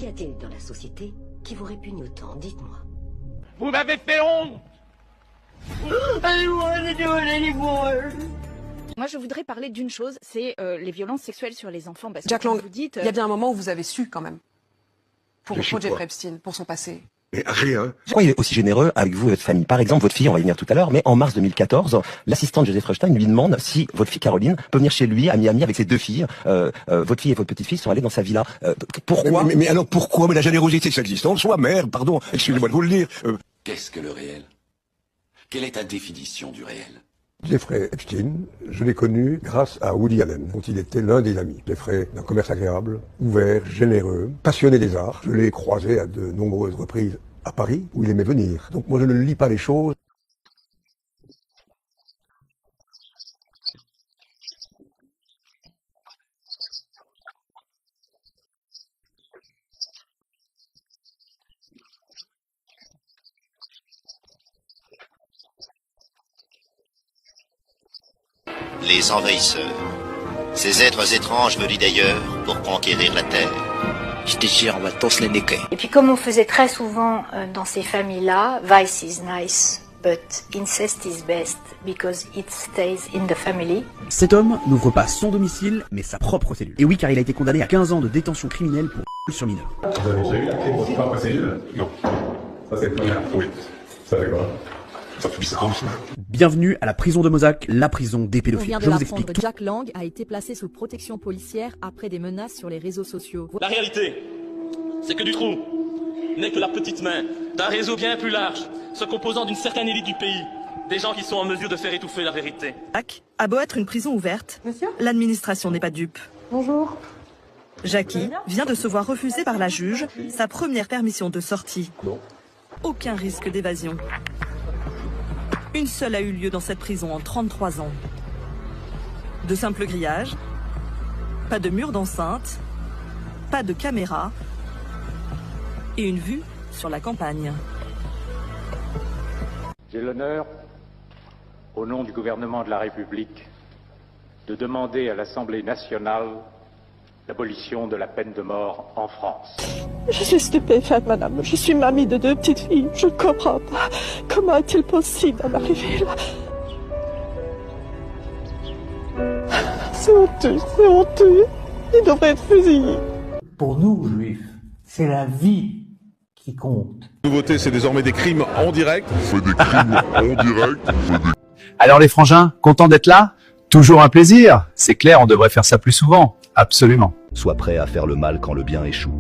Qu'y a-t-il dans la société qui vous répugne autant? Dites-moi. Vous m'avez fait honte. Moi, je voudrais parler d'une chose, c'est les violences sexuelles sur les enfants. Parce que Jack Lang, vous dites, il y a bien un moment où vous avez su quand même. Pour J'ai su Jeffrey quoi Epstein, pour son passé. Mais rien. Pourquoi il est aussi généreux avec vous et votre famille? Par exemple, votre fille, on va y venir tout à l'heure, mais en mars 2014, l'assistante de Joseph Rothstein lui demande si votre fille Caroline peut venir chez lui à Miami avec ses deux filles. Votre fille et votre petite fille sont allées dans sa villa. Pourquoi? Mais alors pourquoi? Mais la générosité, ça existe en soi, merde, pardon, excusez-moi de vous le dire. Qu'est-ce que le réel? Quelle est ta définition du réel? Jeffrey Epstein, je l'ai connu grâce à Woody Allen, dont il était l'un des amis. Jeffrey, d'un commerce agréable, ouvert, généreux, passionné des arts. Je l'ai croisé à de nombreuses reprises à Paris, où il aimait venir. Donc moi je ne lis pas les choses. Les envahisseurs. Ces êtres étranges venus d'ailleurs pour conquérir la Terre. Je te jure, on va tous les niquer. Et puis comme on faisait très souvent dans ces familles-là, vice is nice, but incest is best because it stays in the family. Cet homme n'ouvre pas son domicile, mais sa propre cellule. Et oui, car il a été condamné à 15 ans de détention criminelle pour sur mineur. Vous avez déjà eu la clé de votre propre cellule? Non. Ça c'est le premier. Oui. Ça fait quoi? Ça fait bizarre. Bienvenue à la prison de Mozac, la prison des On pédophiles. vient de Je vous l'apprendre, explique tout. Jack Lang a été placé sous protection policière après des menaces sur les réseaux sociaux. La réalité, c'est que Dutroux n'est que la petite main d'un réseau bien plus large, se composant d'une certaine élite du pays, des gens qui sont en mesure de faire étouffer la vérité. Jack a beau être une prison ouverte, l'administration n'est pas dupe. Bonjour. Jackie vient de se voir refuser par la juge sa première permission de sortie. Non. Aucun risque d'évasion. Une seule a eu lieu dans cette prison en 33 ans. De simples grillages, pas de mur d'enceinte, pas de caméra et une vue sur la campagne. J'ai l'honneur, au nom du gouvernement de la République, de demander à l'Assemblée nationale l'abolition de la peine de mort en France. Je suis stupéfaite, madame. Je suis mamie de 2 petites filles. Je ne comprends pas. Comment est-il possible d'en arriver là? C'est honteux, c'est honteux. Il devrait être fusillé. Pour nous, juifs, c'est la vie qui compte. Nouveauté, c'est désormais des crimes en direct. On fait des crimes en direct. Alors les frangins, contents d'être là? Toujours un plaisir. C'est clair, on devrait faire ça plus souvent. Absolument. Sois prêt à faire le mal quand le bien échoue.